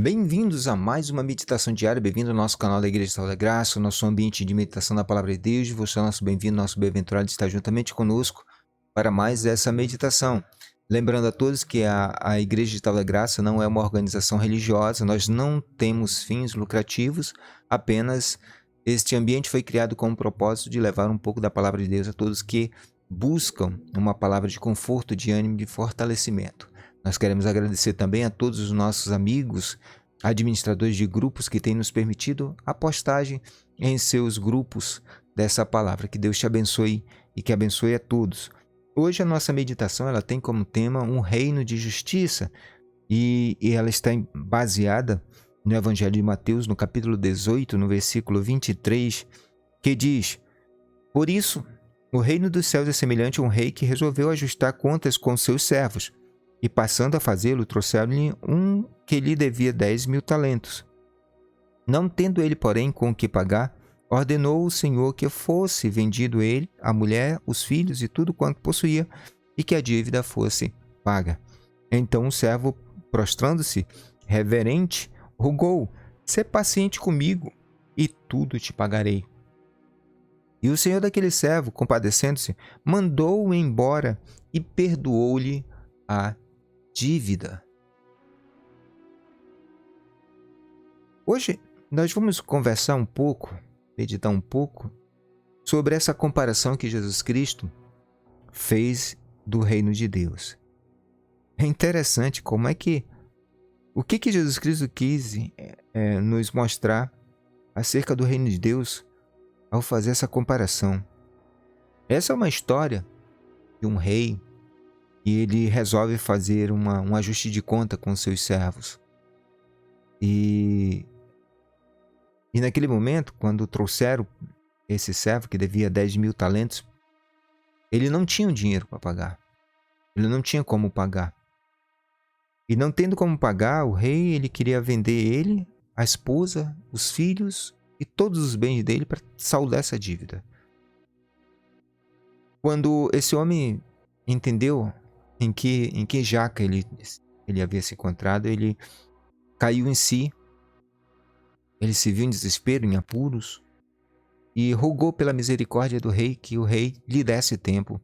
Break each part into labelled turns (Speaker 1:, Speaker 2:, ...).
Speaker 1: Bem-vindos a mais uma meditação diária, bem-vindo ao nosso canal da Igreja Sal da Graça, o nosso ambiente de meditação da Palavra de Deus. Você é nosso bem-vindo, nosso bem-aventurado de estar juntamente conosco para mais essa meditação. Lembrando a todos que a Igreja de Sal da Graça não é uma organização religiosa, nós não temos fins lucrativos, apenas este ambiente foi criado com o propósito de levar um pouco da Palavra de Deus a todos que buscam uma palavra de conforto, de ânimo, de fortalecimento. Nós queremos agradecer também a todos os nossos amigos, administradores de grupos que têm nos permitido a postagem em seus grupos dessa palavra. Que Deus te abençoe e que abençoe a todos. Hoje a nossa meditação ela tem como tema um reino de justiça e ela está baseada no Evangelho de Mateus, no capítulo 18, no versículo 23, que diz: Por isso, o reino dos céus é semelhante a um rei que resolveu ajustar contas com seus servos. E passando a fazê-lo, trouxeram-lhe um que lhe devia 10.000 talentos. Não tendo ele, porém, com o que pagar, ordenou o Senhor que fosse vendido ele, a mulher, os filhos e tudo quanto possuía, e que a dívida fosse paga. Então o servo, prostrando-se, reverente, rogou: Sê paciente comigo, e tudo te pagarei. E o senhor daquele servo, compadecendo-se, mandou-o embora e perdoou-lhe a dívida. Hoje nós vamos conversar um pouco, meditar um pouco, sobre essa comparação que Jesus Cristo fez do reino de Deus. É interessante como é que o que Jesus Cristo quis nos mostrar acerca do reino de Deus ao fazer essa comparação. Essa é uma história de um rei e ele resolve fazer um ajuste de conta com seus servos. E naquele momento, quando trouxeram esse servo que devia 10.000 talentos, ele não tinha o dinheiro para pagar. Ele não tinha como pagar. E não tendo como pagar, o rei ele queria vender ele, a esposa, os filhos e todos os bens dele para saldar essa dívida. Quando esse homem entendeu em que jaca ele havia se encontrado, ele caiu em si, ele se viu em desespero, em apuros, e rogou pela misericórdia do rei que o rei lhe desse tempo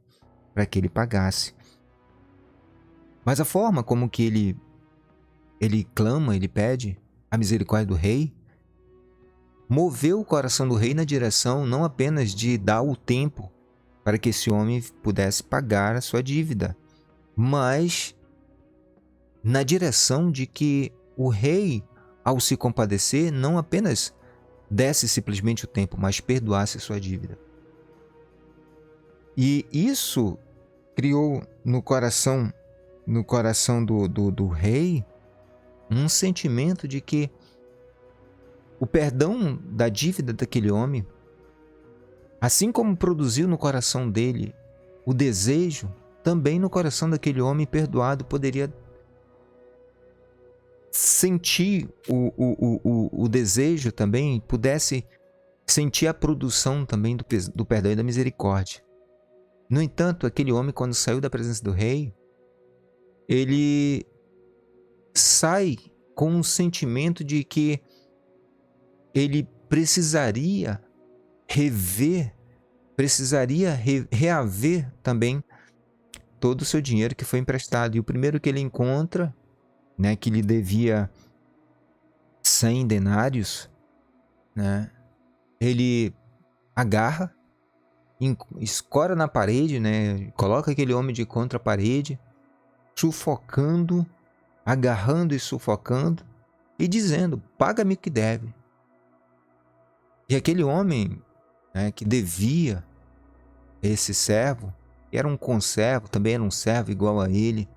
Speaker 1: para que ele pagasse. Mas a forma como que ele clama, ele pede a misericórdia do rei, moveu o coração do rei na direção não apenas de dar o tempo para que esse homem pudesse pagar a sua dívida, mas na direção de que o rei, ao se compadecer, não apenas desse simplesmente o tempo, mas perdoasse a sua dívida. E isso criou no coração do rei um sentimento de que o perdão da dívida daquele homem, assim como produziu no coração dele o desejo, também no coração daquele homem perdoado poderia sentir o desejo também, pudesse sentir a produção também do perdão e da misericórdia. No entanto, aquele homem, quando saiu da presença do rei, ele sai com um sentimento de que ele precisaria reaver também todo o seu dinheiro que foi emprestado. E o primeiro que ele encontra, que lhe devia 100 denários, ele agarra, escora na parede, coloca aquele homem de contra a parede, sufocando, agarrando e sufocando, e dizendo: paga-me o que deve. E aquele homem que devia esse servo, que era um conservo, também era um servo igual a ele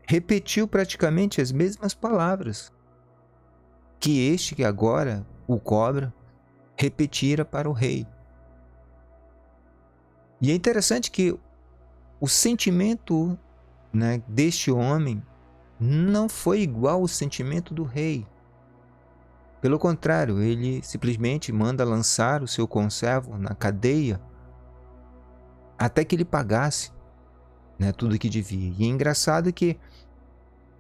Speaker 1: repetiu praticamente as mesmas palavras que este que agora o cobra repetira para o rei. E é interessante que o sentimento deste homem não foi igual ao sentimento do rei. Pelo contrário, ele simplesmente manda lançar o seu conservo na cadeia até que ele pagasse tudo o que devia. E é engraçado que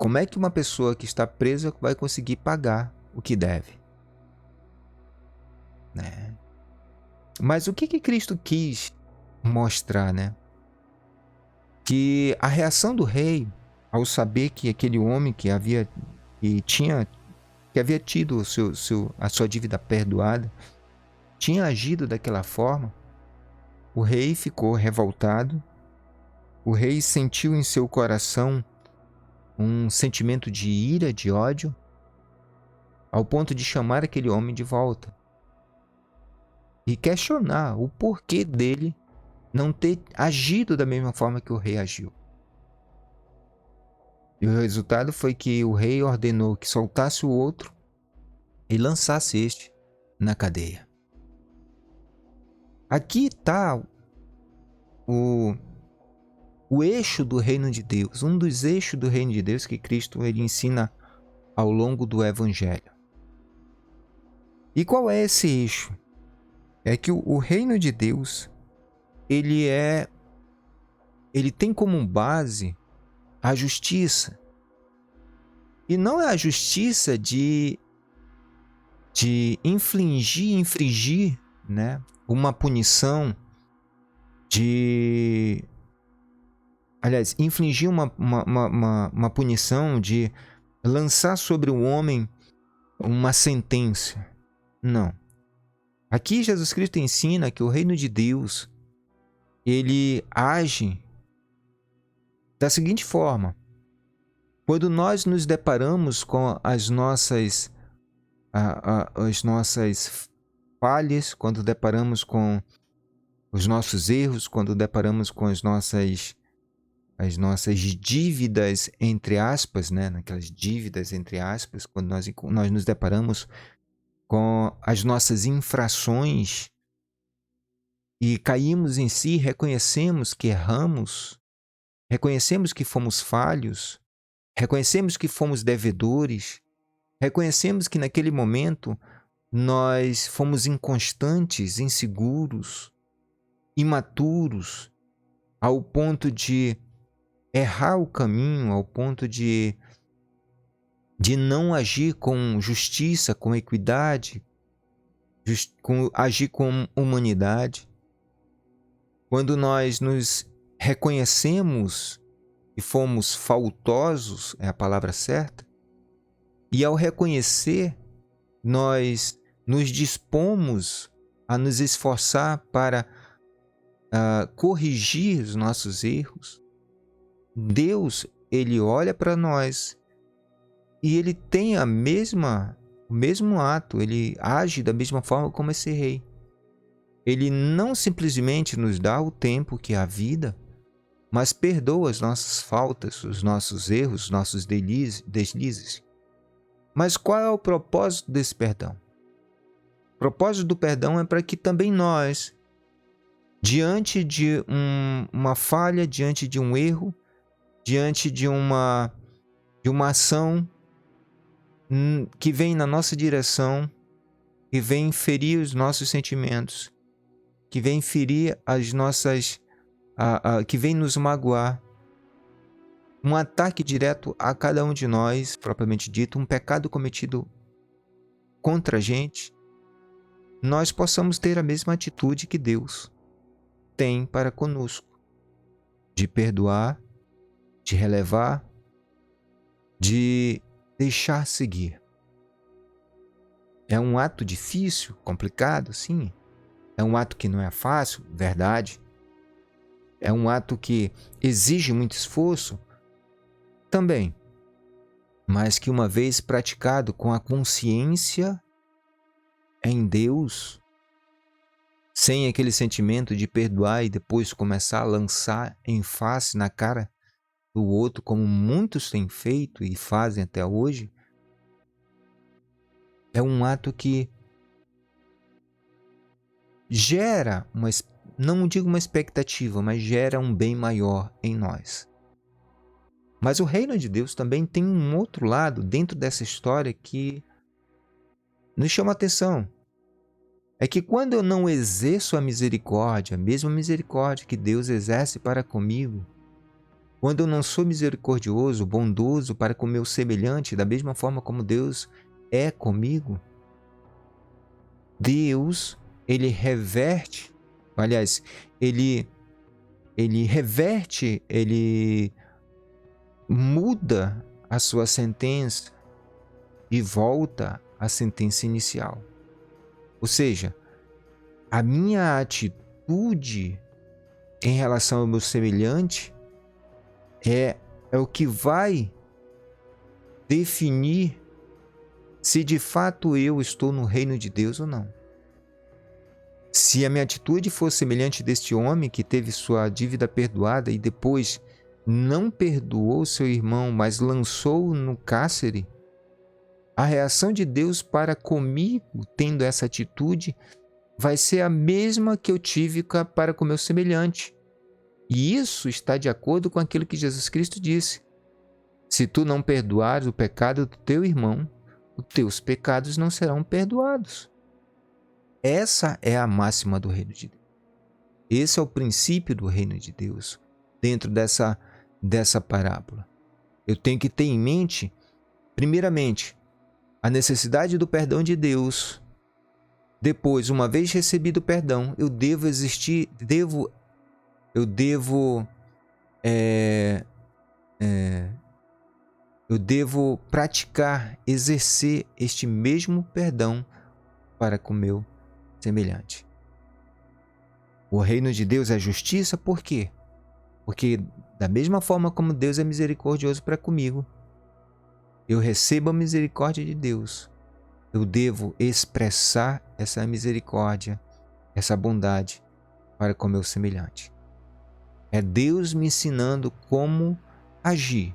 Speaker 1: Como é que uma pessoa que está presa vai conseguir pagar o que deve? Né? Mas o que Cristo quis mostrar, né? Que a reação do rei ao saber que aquele homem que havia tido a sua dívida perdoada tinha agido daquela forma, o rei ficou revoltado. O rei sentiu em seu coração um sentimento de ira, de ódio, ao ponto de chamar aquele homem de volta e questionar o porquê dele não ter agido da mesma forma que o rei agiu. E o resultado foi que o rei ordenou que soltasse o outro e lançasse este na cadeia. Aqui está o eixo do reino de Deus, um dos eixos do reino de Deus que Cristo ele ensina ao longo do Evangelho. E qual é esse eixo? É que o reino de Deus, ele tem como base a justiça. E não é a justiça de infringir, né, uma punição, infligir uma punição, de lançar sobre o homem uma sentença. Não. Aqui Jesus Cristo ensina que o reino de Deus, ele age da seguinte forma: quando nós nos deparamos com as nossas falhas, quando deparamos com os nossos erros, quando deparamos com as nossas dívidas, entre aspas, né? Naquelas dívidas, entre aspas, quando nós nos deparamos com as nossas infrações e caímos em si, reconhecemos que erramos, reconhecemos que fomos falhos, reconhecemos que fomos devedores, reconhecemos que naquele momento nós fomos inconstantes, inseguros, imaturos, ao ponto de errar o caminho, ao ponto de não agir com justiça, com equidade, agir com humanidade. Quando nós nos reconhecemos e fomos faltosos, é a palavra certa, e ao reconhecer, nós nos dispomos a nos esforçar para corrigir os nossos erros. Deus, ele olha para nós e ele tem o mesmo ato, ele age da mesma forma como esse rei. Ele não simplesmente nos dá o tempo que é a vida, mas perdoa as nossas faltas, os nossos erros, os nossos deslizes. Mas qual é o propósito desse perdão? O propósito do perdão é para que também nós, diante de uma falha, diante de um erro, diante de uma ação que vem na nossa direção, que vem ferir os nossos sentimentos, que vem ferir as nossas, que vem nos magoar, um ataque direto a cada um de nós, propriamente dito, um pecado cometido contra a gente, nós possamos ter a mesma atitude que Deus tem para conosco, de perdoar, de relevar, de deixar seguir. É um ato difícil, complicado, sim. É um ato que não é fácil, verdade. É um ato que exige muito esforço, também. Mas que uma vez praticado com a consciência em Deus, sem aquele sentimento de perdoar e depois começar a lançar em face, na cara do outro, como muitos têm feito e fazem até hoje, é um ato que gera não digo uma expectativa, mas gera um bem maior em nós. Mas o reino de Deus também tem um outro lado dentro dessa história que nos chama a atenção. É que quando eu não exerço a mesma misericórdia que Deus exerce para comigo, Quando eu não sou misericordioso, bondoso para com o meu semelhante, da mesma forma como Deus é comigo, Deus, ele reverte, aliás, ele reverte, ele muda a sua sentença e volta à sentença inicial. Ou seja, a minha atitude em relação ao meu semelhante é o que vai definir se de fato eu estou no reino de Deus ou não. Se a minha atitude for semelhante deste homem que teve sua dívida perdoada e depois não perdoou seu irmão, mas lançou-o no cárcere, a reação de Deus para comigo, tendo essa atitude, vai ser a mesma que eu tive para com meu semelhante. E isso está de acordo com aquilo que Jesus Cristo disse. Se tu não perdoares o pecado do teu irmão, os teus pecados não serão perdoados. Essa é a máxima do reino de Deus. Esse é o princípio do reino de Deus dentro dessa parábola. Eu tenho que ter em mente, primeiramente, a necessidade do perdão de Deus. Depois, uma vez recebido o perdão, eu devo praticar, exercer este mesmo perdão para com o meu semelhante. O reino de Deus é justiça, por quê? Porque da mesma forma como Deus é misericordioso para comigo, eu recebo a misericórdia de Deus. Eu devo expressar essa misericórdia, essa bondade para com o meu semelhante. É Deus me ensinando como agir.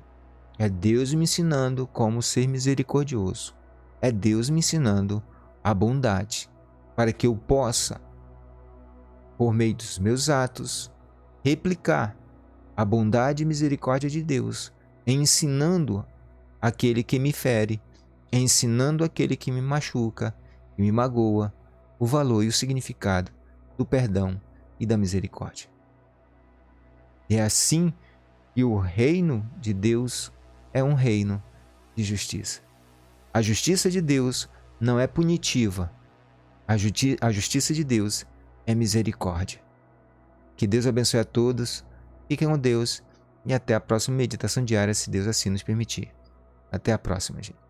Speaker 1: É Deus me ensinando como ser misericordioso. É Deus me ensinando a bondade, para que eu possa, por meio dos meus atos, replicar a bondade e misericórdia de Deus, ensinando aquele que me fere, ensinando aquele que me machuca e me magoa o valor e o significado do perdão e da misericórdia. É assim que o reino de Deus é um reino de justiça. A justiça de Deus não é punitiva. A justiça de Deus é misericórdia. Que Deus abençoe a todos. Fiquem com Deus e até a próxima meditação diária, se Deus assim nos permitir. Até a próxima, gente.